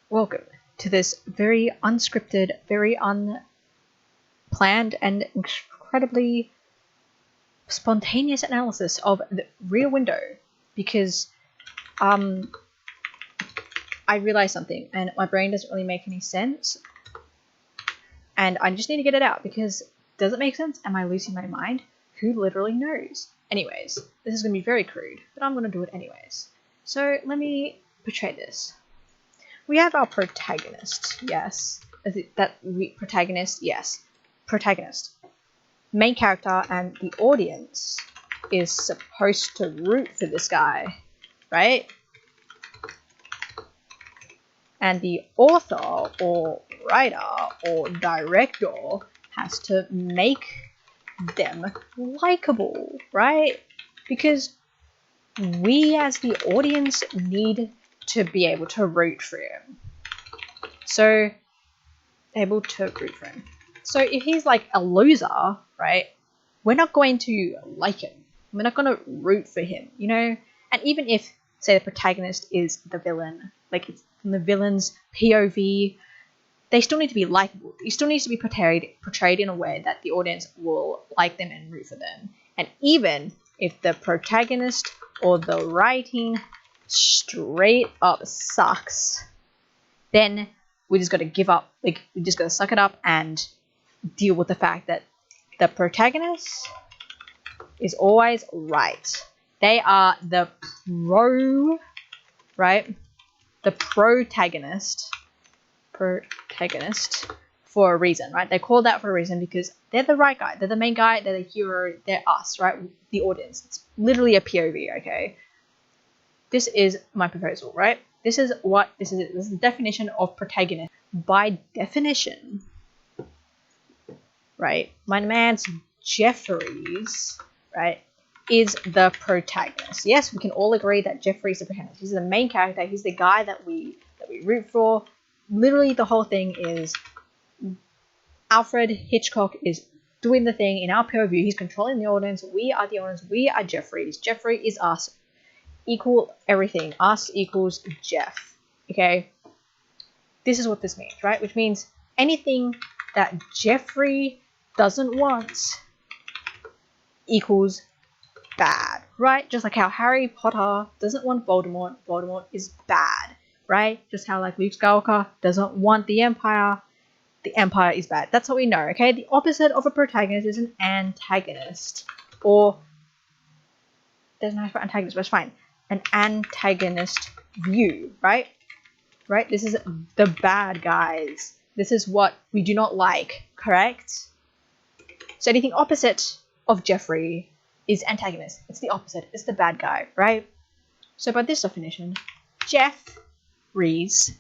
Welcome to this very unscripted, very unplanned, and incredibly spontaneous analysis of the Rear Window, because I realized something and my brain doesn't really make any sense, and I just need to get it out because does it make sense? Am I losing my mind? Who literally knows? Anyways, this is going to be very crude, but I'm going to do it anyways. So let me portray this. We have our protagonist, yes. Protagonist, yes. Protagonist. Main character, and the audience is supposed to root for this guy, right? And the author, or writer, or director has to make them likable, right? Because we as the audience need to be able to root for him. So if he's like a loser, right, we're not going to like him. We're not going to root for him, you know? And even if, say, the protagonist is the villain, like it's from the villain's POV, they still need to be likable. He still needs to be portrayed in a way that the audience will like them and root for them. And even if the protagonist or the writing straight up sucks, then we just got to give up. Like, we just got to suck it up and deal with the fact that the protagonist is always right. They are the protagonist for a reason, right? They call that for a reason because they're the right guy, they're the main guy, they're the hero, they're us, right? The audience. It's literally a POV, okay? This is my proposal, right? This is the definition of protagonist. By definition, right, my man's Jefferies, right, is the protagonist. Yes, we can all agree that Jefferies is the protagonist. He's the main character. He's the guy that we root for. Literally, the whole thing is Alfred Hitchcock is doing the thing in our POV. He's controlling the audience. We are the audience. We are Jefferies. Jeffrey is us. Equal everything. Us equals Jeff. Okay? This is what this means, right? Which means anything that Jeffrey doesn't want equals bad, right? Just like how Harry Potter doesn't want Voldemort. Voldemort is bad, right? Just how like Luke Skywalker doesn't want the Empire is bad. That's what we know, okay? The opposite of a protagonist is an antagonist. Or there's no for antagonist, but it's fine. An antagonist view, right? Right? This is the bad guys. This is what we do not like, correct? So anything opposite of Jeffrey is antagonist. It's the opposite. It's the bad guy, right? So by this definition, Jefferies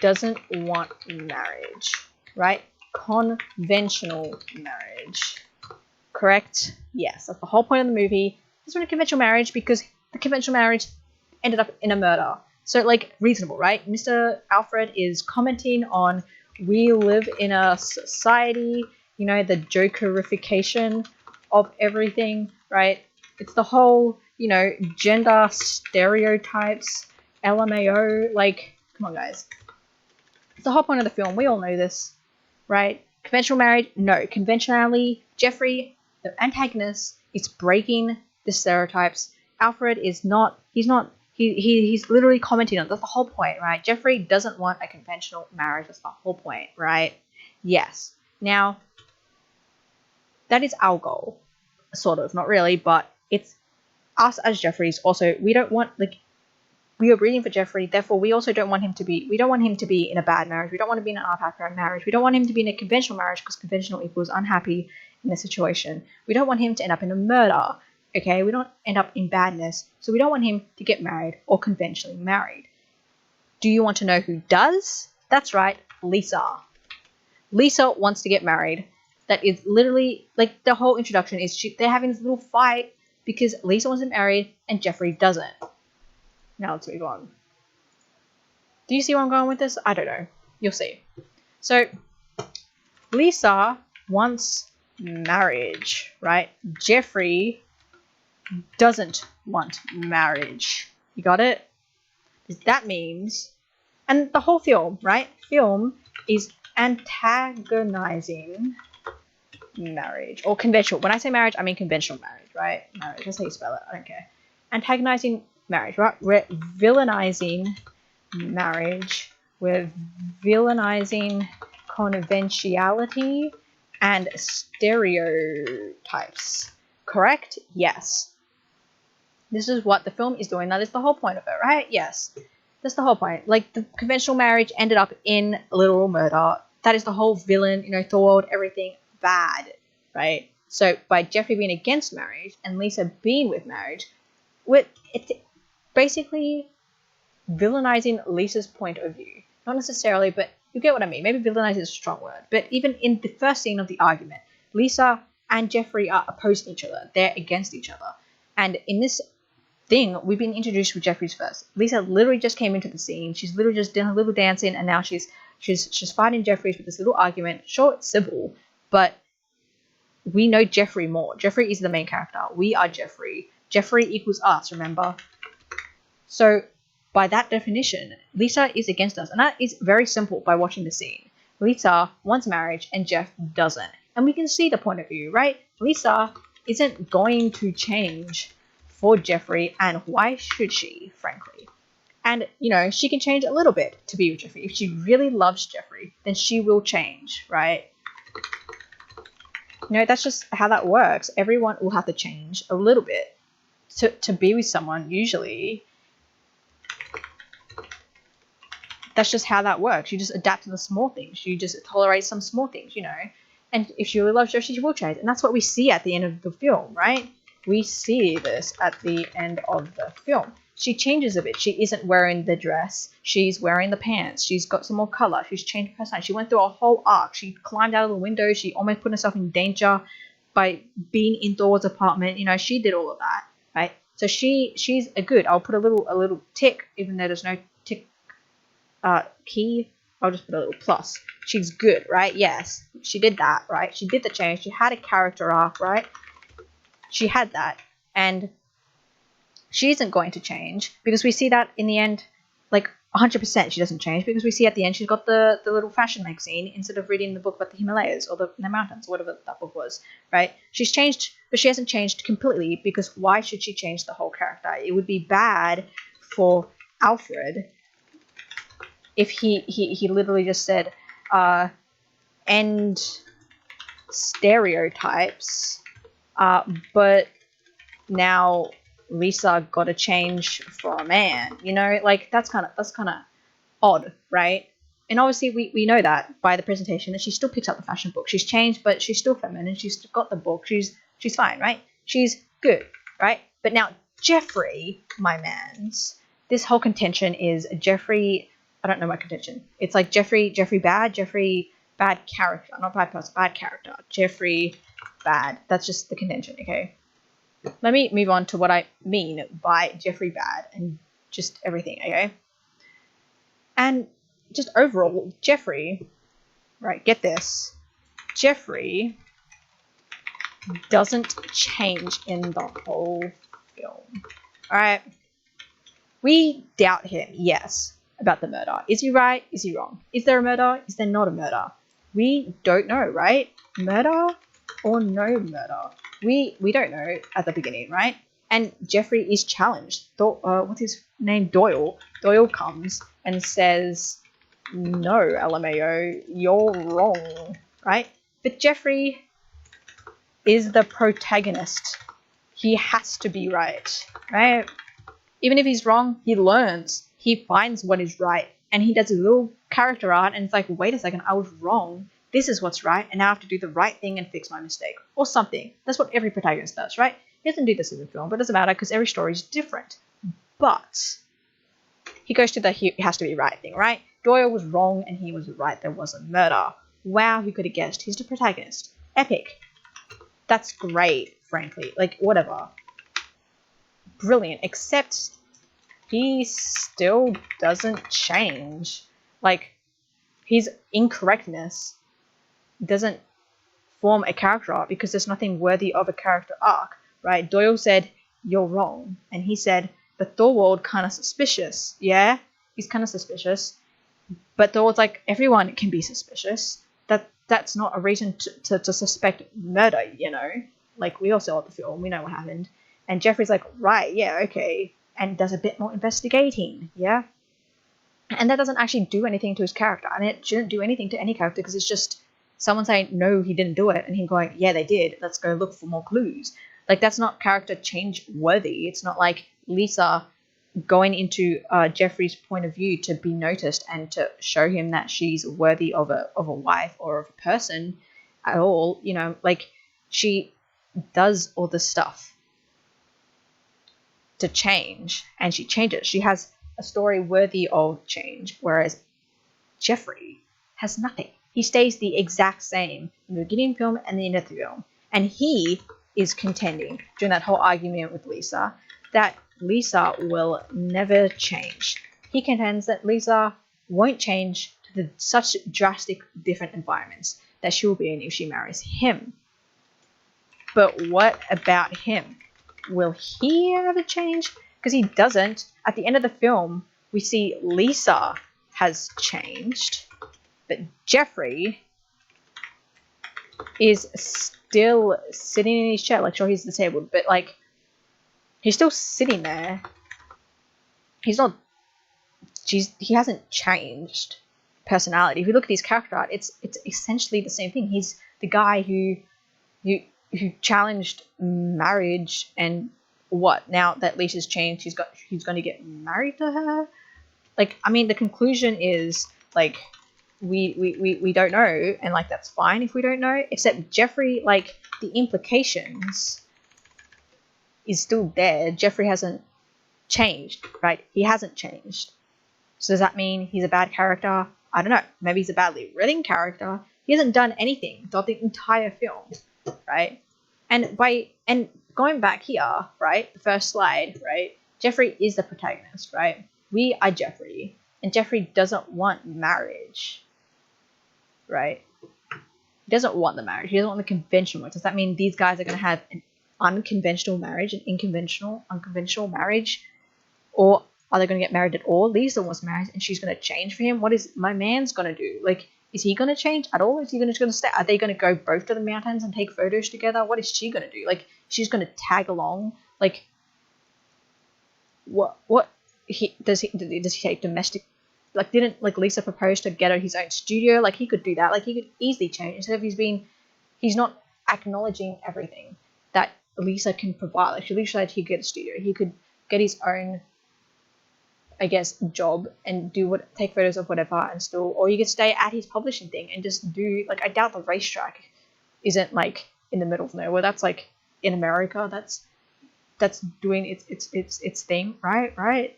doesn't want marriage, right? Conventional marriage, correct? Yes, that's the whole point of the movie. He doesn't want a conventional marriage because the conventional marriage ended up in a murder. So, like, reasonable, right? Mr. Alfred is commenting on we live in a society, you know, the jokerification of everything, right? It's the whole, you know, gender stereotypes, LMAO, like, come on, guys. It's the whole point of the film. We all know this, right? Conventional marriage, no. Conventionally, Jeffrey, the antagonist, is breaking the stereotypes. Alfred is not, he's literally commenting on it. That's the whole point, right? Jeffrey doesn't want a conventional marriage. That's the whole point, right? Yes. Now, that is our goal. Sort of, not really, but it's us as Jeffreys. Also, we don't want, like, we are rooting for Jeffrey, therefore we also don't want him to be, in a bad marriage. We don't want to be in an unhappy marriage. We don't want him to be in a conventional marriage because conventional equals unhappy in this situation. We don't want him to end up in a murder. Okay, we don't end up in badness, so we don't want him to get married or conventionally married. Do you want to know who does? That's right, Lisa. Lisa wants to get married. That is literally, like, the whole introduction is they're having this little fight because Lisa wants to get married and Jeffrey doesn't. Now let's move on. Do you see where I'm going with this? I don't know. You'll see. So, Lisa wants marriage, right? Jeffrey doesn't want marriage. You got it? That means And the whole film, right? Film is antagonizing marriage or conventional. When I say marriage, I mean conventional marriage, right? Marriage, that's how you spell it. I don't care. Antagonizing marriage, right? We're villainizing marriage. We're villainizing conventionality and stereotypes. Correct? Yes. This is what the film is doing. That is the whole point of it, right? Yes. That's the whole point. Like, the conventional marriage ended up in literal murder. That is the whole villain, thorwald, everything bad, right? So by Jeffrey being against marriage and Lisa being with marriage, it's basically villainizing Lisa's point of view. Not necessarily, but you get what I mean. Maybe villainizing is a strong word. But even in the first scene of the argument, Lisa and Jeffrey are opposed to each other. They're against each other. And in this thing, we've been introduced with Jeffries first. Lisa literally just came into the scene. She's literally just done a little dancing, and now she's fighting Jeffries with this little argument. Sure, it's civil, but we know Jeffrey more. Jeffrey is the main character. We are Jeffrey. Jeffrey equals us, remember? So by that definition, Lisa is against us, and that is very simple by watching the scene. Lisa wants marriage and Jeff doesn't. And we can see the point of view, right? Lisa isn't going to change for Jeffrey, and why should she, frankly? And, she can change a little bit to be with Jeffrey. If she really loves Jeffrey, then she will change, right? That's just how that works. Everyone will have to change a little bit to be with someone, usually. That's just how that works. You just adapt to the small things. You just tolerate some small things, And if she really loves Jeffrey, she will change. And that's what we see at the end of the film, right? We see this at the end of the film. She changes a bit. She isn't wearing the dress. She's wearing the pants. She's got some more color. She's changed her personality. She went through a whole arc. She climbed out of the window. She almost put herself in danger by being in Thor's apartment. She did all of that, right? So she's a good. I'll put a little tick, even though there's no tick key. I'll just put a little plus. She's good, right? Yes, she did that, right? She did the change. She had a character arc, right? She had that, and she isn't going to change because we see that in the end, like 100% she doesn't change, because we see at the end she's got the little fashion magazine instead of reading the book about the Himalayas or the mountains, whatever that book was, right? She's changed, but she hasn't changed completely, because why should she change the whole character? It would be bad for Alfred if he literally just said, end stereotypes, but now Lisa got to change for a man, like that's kind of odd, right? And obviously we know that by the presentation that she still picks up the fashion book. She's changed, but she's still feminine. She's got the book. She's fine, right? She's good, right? But now Jeffrey, my mans, this whole contention is Jeffrey. I don't know my contention. It's like Jeffrey bad character, not bad person, bad character. Jeffrey bad. That's just the contention, okay? Let me move on to what I mean by Jeffrey bad and just everything, okay? And just overall, Jeffrey, right, get this. Jeffrey doesn't change in the whole film. Alright? We doubt him, yes, about the murder. Is he right? Is he wrong? Is there a murder? Is there not a murder? We don't know, right? Murder or no murder? We don't know at the beginning, right? And Jeffrey is challenged. What's his name? Doyle. Doyle comes and says, no, LMAO, you're wrong, right? But Jeffrey is the protagonist. He has to be right, right? Even if he's wrong, he learns. He finds what is right. And he does a little character art, and it's like, wait a second, I was wrong. This is what's right, and now I have to do the right thing and fix my mistake. Or something. That's what every protagonist does, right? He doesn't do this in the film, but it doesn't matter because every story is different. But he goes to the he has to be right thing, right? Doyle was wrong and he was right. There was a murder. Wow, who could have guessed? He's the protagonist. Epic. That's great, frankly. Like, whatever. Brilliant. Except he still doesn't change. Like, his incorrectness doesn't form a character arc because there's nothing worthy of a character arc, right? Doyle said, you're wrong. And he said, but Thorwald kind of suspicious. Yeah, he's kind of suspicious. But Thorwald's like, everyone can be suspicious. That's not a reason to suspect murder, you know? Like, we all saw the film, we know what happened. And Jeffrey's like, right, yeah, okay. And does a bit more investigating, yeah? And that doesn't actually do anything to his character. And it shouldn't do anything to any character, because it's just someone saying, no, he didn't do it. And him going, yeah, they did. Let's go look for more clues. Like, that's not character change worthy. It's not like Lisa going into Jeffrey's point of view to be noticed and to show him that she's worthy of a wife or of a person at all. You know, like, she does all this stuff to change, and she changes. She has a story worthy of change, whereas Jeffrey has nothing. He stays the exact same in the beginning of the film and the end of the film. And he is contending during that whole argument with Lisa that Lisa will never change. He contends that Lisa won't change to such drastic different environments that she will be in if she marries him. But what about him? Will he ever change? Because he doesn't. At the end of the film, we see Lisa has changed, but Jeffrey is still sitting in his chair. Like, sure, he's disabled, but like, he's still sitting there. He's not. He hasn't changed personality. If you look at his character art, it's essentially the same thing. He's the guy who challenged marriage, and what now that Lisa's changed, he's going to get married to her. Like, I mean, the conclusion is like we don't know, and like that's fine if we don't know. Except Jeffrey, like, the implications is still there. Jeffrey hasn't changed, right? He hasn't changed. So does that mean he's a bad character? I don't know. Maybe he's a badly written character. He hasn't done anything throughout the entire film, right? And going back here, right, the first slide, right, Jeffrey is the protagonist, right? We are Jeffrey, and Jeffrey doesn't want marriage, right? He doesn't want the marriage. He doesn't want the conventional one. Does that mean these guys are going to have an unconventional marriage, an unconventional marriage? Or are they going to get married at all? Lisa wants married, and she's going to change for him. What is my man's going to do? Like, is he going to change at all? Is he just going to stay? Are they going to go both to the mountains and take photos together? What is she going to do? Like, she's going to tag along? Like, what does he take domestic? Like, didn't like Lisa propose to get her his own studio? Like, he could do that. Like, he could easily change. Instead of he's not acknowledging everything that Lisa can provide. Like, she literally said he could get a studio. He could get his own, I guess, job and take photos of whatever and still, or you could stay at his publishing thing and just do, like, I doubt the racetrack isn't like in the middle of nowhere. That's like in America. That's doing its thing, right?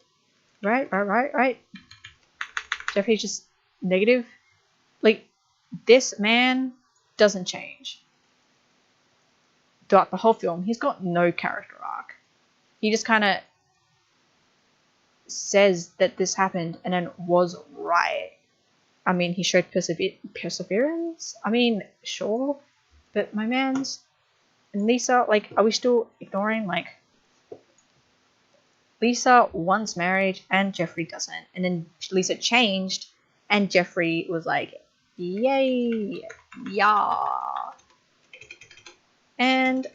Jeffrey's just negative. Like, this man doesn't change throughout the whole film. He's got no character arc. He just kind of says that this happened and then was right. I mean, he showed perseverance. I mean, sure, but my man's and Lisa, like, are we still ignoring, like, Lisa wants marriage and Jeffrey doesn't, and then Lisa changed and Jeffrey was like, yay, yeah. And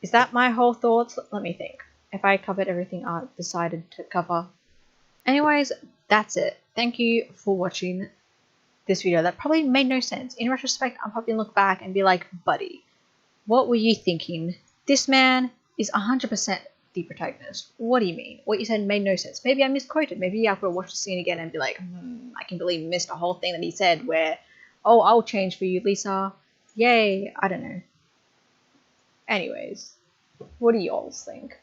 is that my whole thoughts? Let me think. If I covered everything I decided to cover. Anyways, that's it. Thank you for watching this video. That probably made no sense. In retrospect, I'm probably going to look back and be like, buddy, what were you thinking? This man is 100% the protagonist. What do you mean? What you said made no sense. Maybe I misquoted. Maybe I could watch the scene again and be like, I can believe you missed a whole thing that he said where, oh, I'll change for you, Lisa. Yay. I don't know. Anyways, what do you all think?